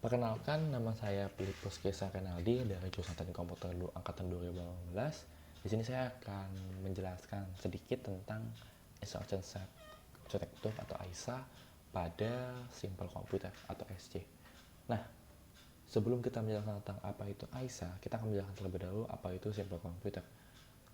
Perkenalkan, nama saya Filipus Kesa Renaldi dari jurusan Teknik Komputer angkatan 2018. Di sini saya akan menjelaskan sedikit tentang instruction set arsitektur atau AISA pada simple computer atau SC. Nah, sebelum kita menjelaskan tentang apa itu AISA, kita akan menjelaskan terlebih dahulu apa itu simple computer.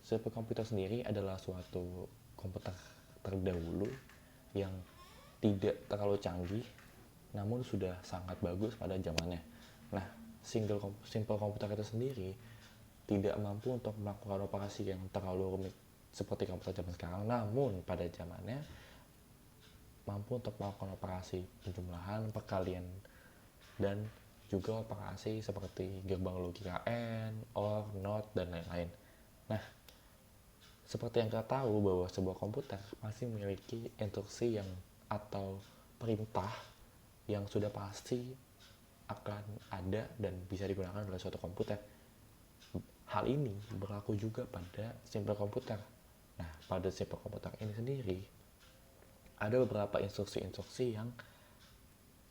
Simple computer sendiri adalah suatu komputer terdahulu yang tidak terlalu canggih namun sudah sangat bagus pada zamannya. Nah, simple komputer itu sendiri tidak mampu untuk melakukan operasi yang terlalu rumit seperti komputer zaman sekarang, namun pada zamannya mampu untuk melakukan operasi penjumlahan, perkalian, dan juga operasi seperti gerbang logika AND, OR, NOT, dan lain-lain. Nah, seperti yang kita tahu bahwa sebuah komputer masih memiliki instruksi yang atau perintah yang sudah pasti akan ada dan bisa digunakan oleh suatu komputer. Hal ini berlaku juga pada simple komputer. Nah, pada simple komputer ini sendiri ada beberapa instruksi-instruksi yang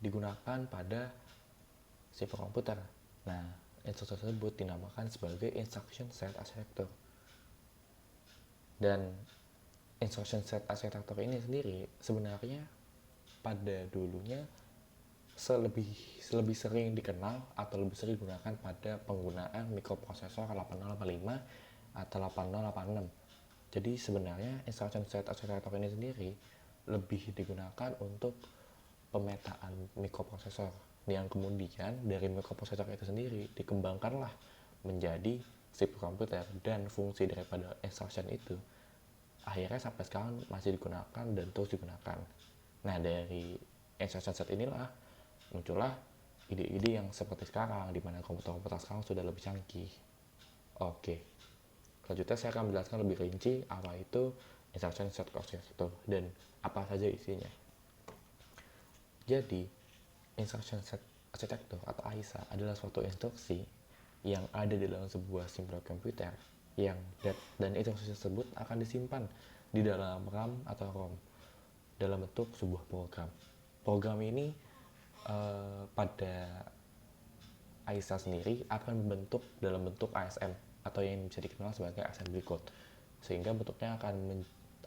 digunakan pada simple komputer. Nah, instruksi tersebut dinamakan sebagai instruction set architecture. Dan instruction set architecture ini sendiri sebenarnya pada dulunya lebih sering dikenal atau lebih sering digunakan pada penggunaan mikroprosesor 8085 atau 8086. Jadi sebenarnya instruction set architecture ini sendiri lebih digunakan untuk pemetaan mikroprosesor yang kemudian dari mikroprosesor itu sendiri dikembangkanlah menjadi simple computer, dan fungsi daripada instruction itu akhirnya sampai sekarang masih digunakan dan terus digunakan. Nah, dari instruction set inilah muncullah ide-ide yang seperti sekarang, di mana komputer-komputer sekarang sudah lebih canggih. Oke, selanjutnya saya akan menjelaskan lebih rinci apa itu instruction set architecture dan apa saja isinya. Jadi, instruction set architecture atau AISA adalah suatu instruksi yang ada di dalam sebuah simple computer dan instruksi tersebut akan disimpan di dalam RAM atau ROM dalam bentuk sebuah program. Program ini pada AISA sendiri akan membentuk dalam bentuk ASM atau yang bisa dikenal sebagai assembly code, sehingga bentuknya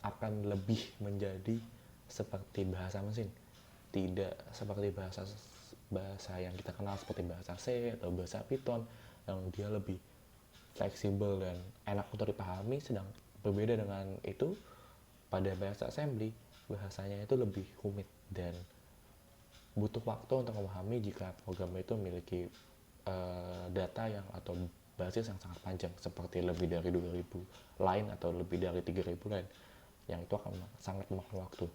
akan lebih menjadi seperti bahasa mesin, tidak seperti bahasa yang kita kenal seperti bahasa C atau bahasa Python yang dia lebih fleksibel dan enak untuk dipahami. Sedang berbeda dengan itu, pada bahasa assembly bahasanya itu lebih rumit dan butuh waktu untuk memahami jika program itu memiliki data yang atau basis yang sangat panjang seperti lebih dari 2000 line atau lebih dari 3000 line, yang itu akan sangat memakan waktu.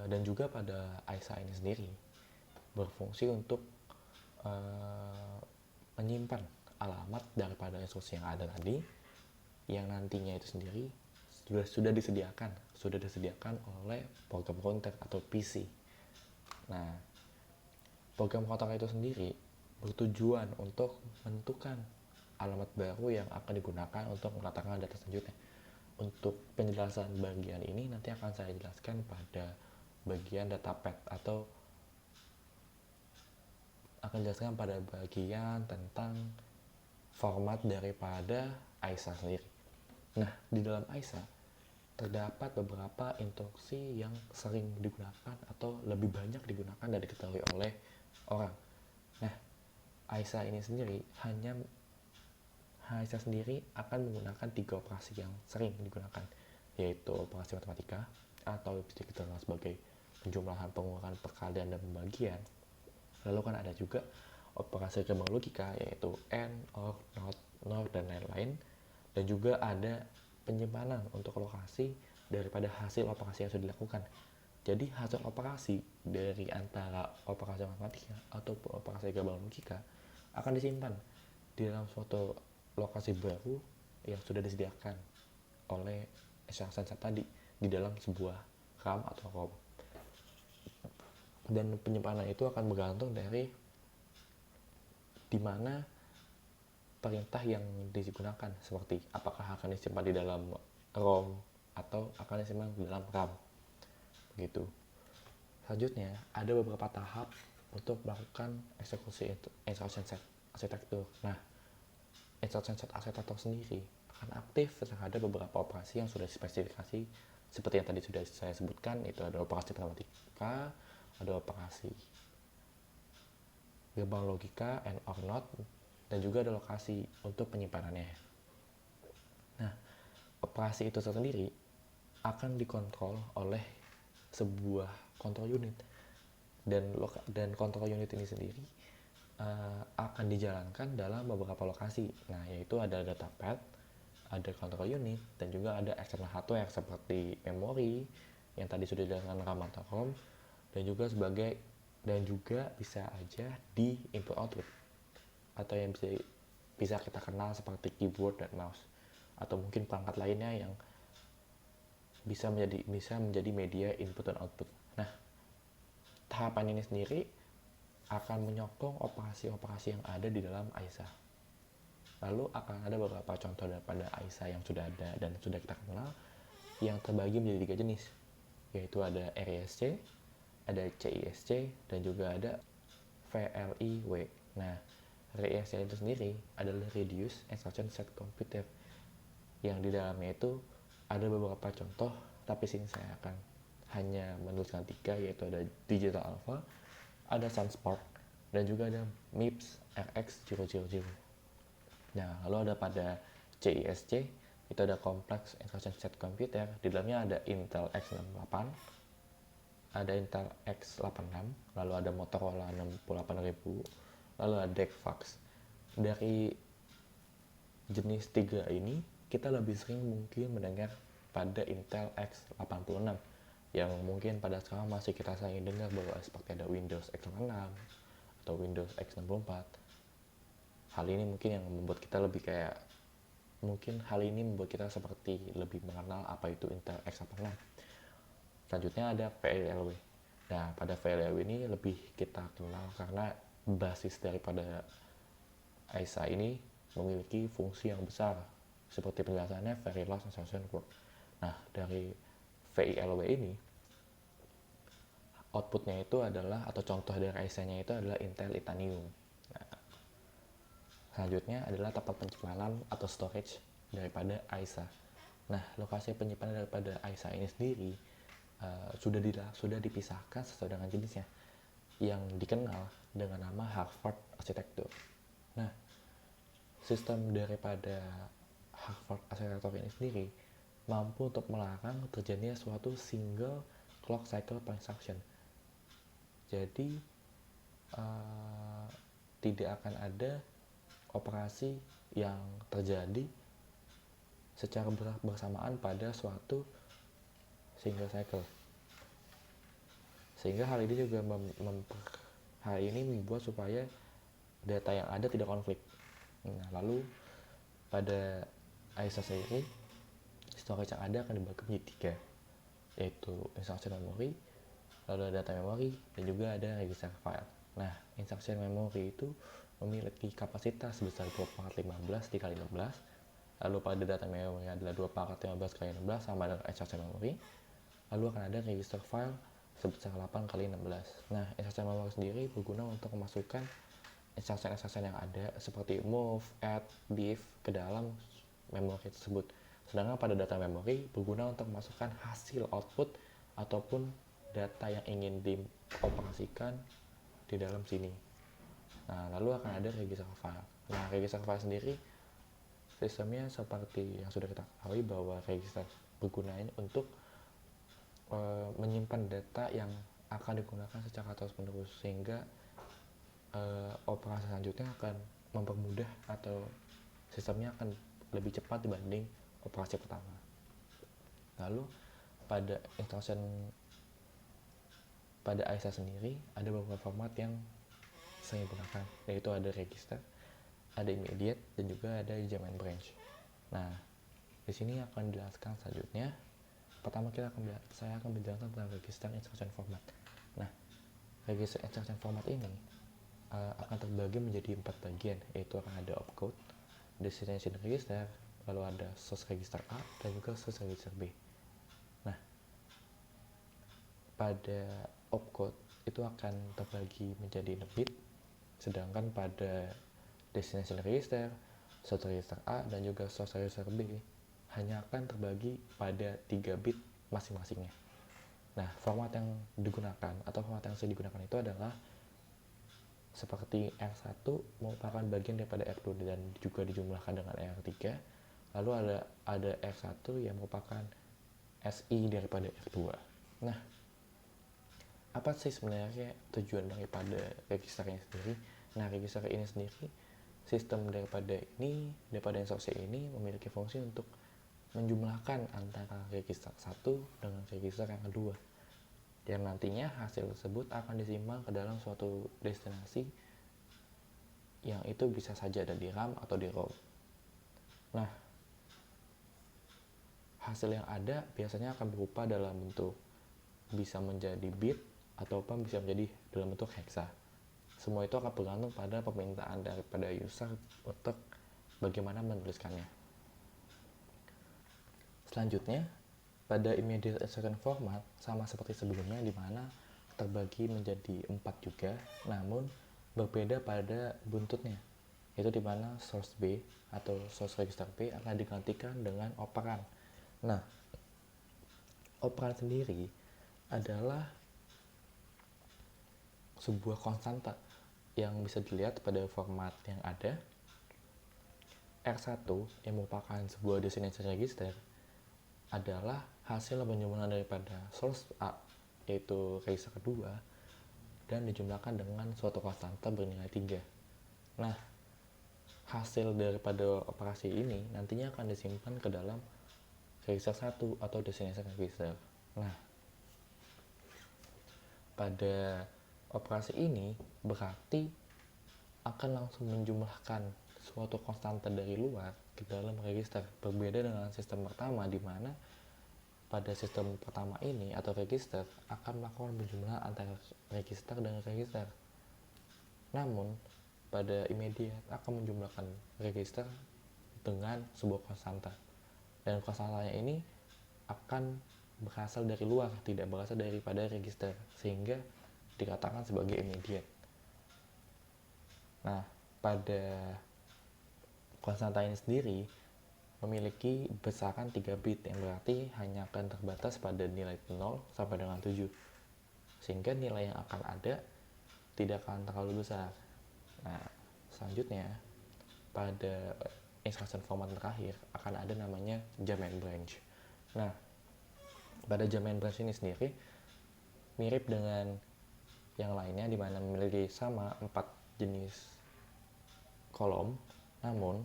Dan juga pada AISA ini sendiri berfungsi untuk menyimpan alamat daripada instruksi yang ada tadi, yang nantinya itu sendiri sudah disediakan oleh program counter atau PC. Nah, program counter itu sendiri bertujuan untuk menentukan alamat baru yang akan digunakan untuk meletakkan data selanjutnya. Untuk penjelasan bagian ini nanti akan saya jelaskan pada bagian datapad atau akan jelaskan pada bagian tentang format daripada AISA sendiri. Nah, di dalam AISA terdapat beberapa instruksi yang sering digunakan atau lebih banyak digunakan dan diketahui oleh orang. Nah, AISA sendiri akan menggunakan 3 operasi yang sering digunakan, yaitu operasi matematika atau bisa dikenal sebagai penjumlahan, pengurangan, perkalian, dan pembagian. Lalu kan ada juga operasi gerbang logika, yaitu AND, OR, NOT, NOR, dan lain-lain. Dan juga ada penyimpanan untuk lokasi daripada hasil operasi yang sudah dilakukan. Jadi hasil operasi dari antara operasi matematika atau operasi gerbang logika akan disimpan di dalam suatu lokasi baru yang sudah disediakan oleh instruction set tadi di dalam sebuah RAM atau ROM. Dan penyimpanan itu akan bergantung dari di mana perintah yang digunakan, seperti apakah akan disimpan di dalam ROM atau akan disimpan di dalam RAM. Begitu. Selanjutnya ada beberapa tahap untuk melakukan eksekusi instruction set arsitektur. Nah, instruction set arsitektur sendiri akan aktif setelah ada beberapa operasi yang sudah dispesifikasi seperti yang tadi sudah saya sebutkan, itu ada operasi matematika, ada operasi gerbang logika and or not, dan juga ada lokasi untuk penyimpanannya. Nah, operasi itu sendiri akan dikontrol oleh sebuah control unit, dan control unit ini sendiri akan dijalankan dalam beberapa lokasi. Nah, yaitu ada datapad, ada control unit, dan juga ada external hardware seperti memori yang tadi sudah dijelaskan RAM atau ROM, dan juga bisa aja di input output, atau yang bisa kita kenal seperti keyboard dan mouse, atau mungkin perangkat lainnya yang bisa menjadi media input dan output. Nah, tahapan ini sendiri akan menyokong operasi-operasi yang ada di dalam AISA. Lalu akan ada beberapa contoh daripada AISA yang sudah ada dan sudah kita kenal, yang terbagi menjadi 3 jenis, yaitu ada RISC, ada CISC, dan juga ada VLIW. Nah, RISC itu sendiri adalah Reduced Instruction Set Computer, yang di dalamnya itu ada beberapa contoh, tapi sini saya akan hanya menuliskan 3, yaitu ada Digital Alpha, ada SunSpark, dan juga ada MIPS RX000. Nah, lalu ada pada CISC, itu ada Complex Instruction Set Computer, di dalamnya ada Intel X68, ada Intel X86, lalu ada Motorola 68000, lalu ada DECFAX. Dari jenis 3 ini, kita lebih sering mungkin mendengar pada Intel X86, yang mungkin pada sekarang masih kita sering dengar bahwa seperti ada Windows X86 atau Windows X64. Hal ini mungkin yang membuat kita seperti lebih mengenal apa itu Intel X86. Selanjutnya ada VLIW. Nah, pada VLIW ini lebih kita kenal karena basis daripada AISA ini memiliki fungsi yang besar, seperti penjelasannya Very Large Instruction Network. Nah, dari VLIW ini, outputnya itu adalah, atau contoh dari AISA-nya itu adalah Intel Itanium. Nah, selanjutnya adalah tempat penyimpanan atau storage daripada AISA. Nah, lokasi penyimpanan daripada AISA ini sendiri sudah dipisahkan sesuai dengan jenisnya, yang dikenal dengan nama Harvard Architecture. Nah, sistem daripada Harvard Architecture ini sendiri mampu untuk melarang terjadinya suatu single clock cycle per instruction. Jadi tidak akan ada operasi yang terjadi secara bersamaan pada suatu single cycle. Sehingga hal ini juga membuat supaya data yang ada tidak konflik. Nah, lalu pada AISA ini, storage yang ada akan dibagi menjadi 3, yaitu instruction memory, lalu ada data memory, dan juga ada register file. Nah, instruction memory itu memiliki kapasitas sebesar 2/15 dikali 16, lalu pada data memory adalah 2/15 kali 16 sama dengan instruction memory, lalu akan ada register file sebesar 8/16. Nah, instruction memory sendiri berguna untuk memasukkan instruction yang ada seperti move, add, diff ke dalam memori tersebut. Sedangkan pada data memory berguna untuk memasukkan hasil output ataupun data yang ingin dioperasikan di dalam sini. Nah, lalu akan ada register file. Nah, register file sendiri sistemnya seperti yang sudah kita ketahui bahwa register berguna ini untuk menyimpan data yang akan digunakan secara terus-menerus, sehingga operasi selanjutnya akan mempermudah atau sistemnya akan lebih cepat dibanding operasi pertama. Lalu pada AISA sendiri ada beberapa format yang saya gunakan, yaitu ada register, ada immediate, dan juga ada jam and branch. Nah, di sini akan dijelaskan selanjutnya. Pertama saya akan menjelaskan tentang register instruction format. Nah, register instruction format ini akan terbagi menjadi 4 bagian, yaitu akan ada opcode, destination register, lalu ada source register A, dan juga source register B. Nah, pada opcode itu akan terbagi menjadi 6 bit, sedangkan pada destination register, source register A dan juga source register B hanya akan terbagi pada 3 bit masing-masingnya. Nah, format yang digunakan atau format yang digunakan itu adalah seperti R1 merupakan bagian daripada R2 dan juga dijumlahkan dengan R3. Lalu ada R1 yang merupakan SI daripada R2. Nah, apa sih sebenarnya tujuan daripada register ini sendiri? Nah, register ini sendiri, sistem daripada instruksi ini memiliki fungsi untuk menjumlahkan antara register 1 dengan register yang kedua. Yang nantinya hasil tersebut akan disimpan ke dalam suatu destinasi yang itu bisa saja ada di RAM atau di ROM. Nah, hasil yang ada biasanya akan berupa dalam bentuk bisa menjadi bit ataupun bisa menjadi dalam bentuk hexa. Semua itu akan bergantung pada permintaan daripada user untuk bagaimana menuliskannya. Selanjutnya, pada immediate instruction format sama seperti sebelumnya di mana terbagi menjadi 4 juga, namun berbeda pada buntutnya, yaitu di mana source B atau source register B akan digantikan dengan operan. Nah, operan sendiri adalah sebuah konstanta yang bisa dilihat pada format yang ada. R1 yang merupakan sebuah destination register adalah hasil penjumlahan daripada source A, yaitu register kedua, dan dijumlahkan dengan suatu konstanta bernilai 3. Nah, hasil daripada operasi ini nantinya akan disimpan ke dalam register 1 atau destination register. Nah, pada operasi ini berarti akan langsung menjumlahkan suatu konstanta dari luar ke dalam register, berbeda dengan sistem pertama di mana pada sistem pertama ini atau register akan melakukan penjumlahan antara register dengan register. Namun pada immediate akan menjumlahkan register dengan sebuah konstanta, dan konstantanya ini akan berasal dari luar, tidak berasal daripada register, sehingga dikatakan sebagai immediate. Nah, pada konstanta ini sendiri memiliki besaran 3 bit yang berarti hanya akan terbatas pada nilai 0 sampai dengan 7, sehingga nilai yang akan ada tidak akan terlalu besar. Nah, selanjutnya pada instruction format terakhir akan ada namanya jump and branch. Nah, pada jump and branch ini sendiri mirip dengan yang lainnya di mana memiliki sama 4 jenis kolom, namun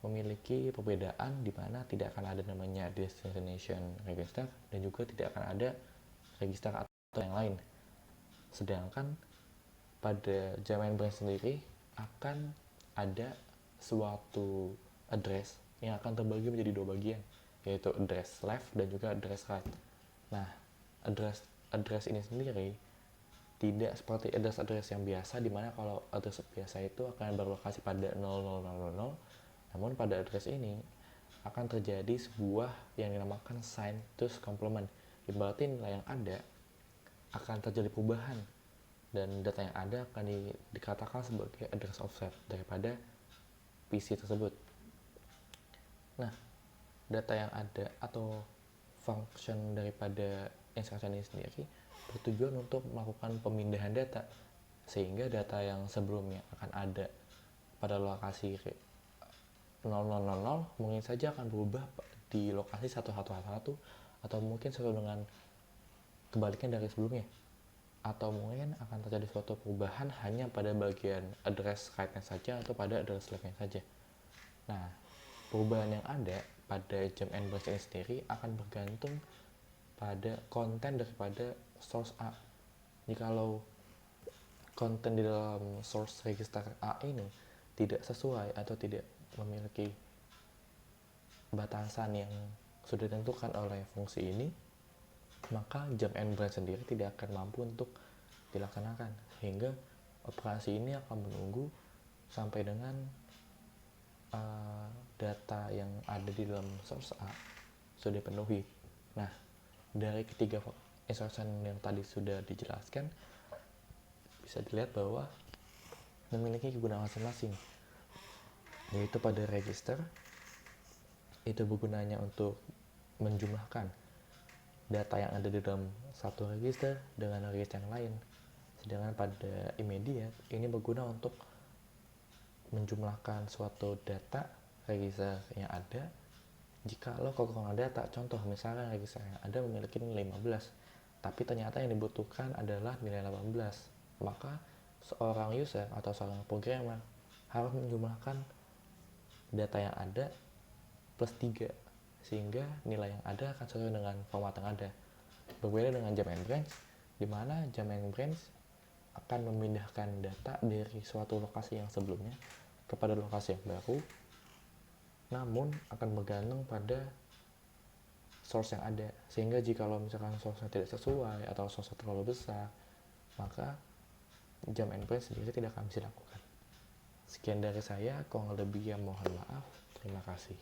memiliki perbedaan di mana tidak akan ada namanya destination register dan juga tidak akan ada register atau yang lain. Sedangkan pada jump and branch sendiri akan ada suatu address yang akan terbagi menjadi 2 bagian, yaitu address left dan juga address right. Nah, address ini sendiri tidak seperti address yang biasa, di mana kalau address biasa itu akan berlokasi pada 0000, namun pada address ini akan terjadi sebuah yang dinamakan sign to complement. Berarti nilai yang ada akan terjadi perubahan dan data yang ada akan dikatakan sebagai address offset daripada PC tersebut. Nah, data yang ada atau function daripada instruction ini sendiri bertujuan untuk melakukan pemindahan data, sehingga data yang sebelumnya akan ada pada lokasi 0000 mungkin saja akan berubah di lokasi 1111 atau mungkin sesuai dengan kebalikan dari sebelumnya, atau mungkin akan terjadi suatu perubahan hanya pada bagian address right-nya saja atau pada address left-nya saja. Nah, perubahan yang ada pada jump and branch ini sendiri akan bergantung pada konten daripada source A. Jikalau konten di dalam source register A ini tidak sesuai atau tidak memiliki batasan yang sudah ditentukan oleh fungsi ini, maka jump and branch sendiri tidak akan mampu untuk dilaksanakan, sehingga operasi ini akan menunggu sampai dengan data yang ada di dalam source A sudah dipenuhi. Nah, dari ketiga instruction yang tadi sudah dijelaskan, bisa dilihat bahwa memiliki kegunaan masing-masing, yaitu pada register itu bergunanya untuk menjumlahkan data yang ada di dalam satu register dengan register yang lain, sedangkan pada immediate ini berguna untuk menjumlahkan suatu data register yang ada jika lo kekurangan data. Contoh misalnya register yang ada memiliki nilai 15 tapi ternyata yang dibutuhkan adalah nilai 18, maka seorang user atau seorang programmer harus menjumlahkan data yang ada plus 3 sehingga nilai yang ada akan sesuai dengan format yang ada. Berbeda dengan jam and branch, di mana jam and branch akan memindahkan data dari suatu lokasi yang sebelumnya kepada lokasi yang baru, namun akan bergantung pada source yang ada, sehingga jika misalkan source-nya tidak sesuai atau source-nya terlalu besar, maka jam and branch sendiri tidak akan bisa dilakukan. Sekian dari saya, kurang lebihnya mohon maaf. Terima kasih.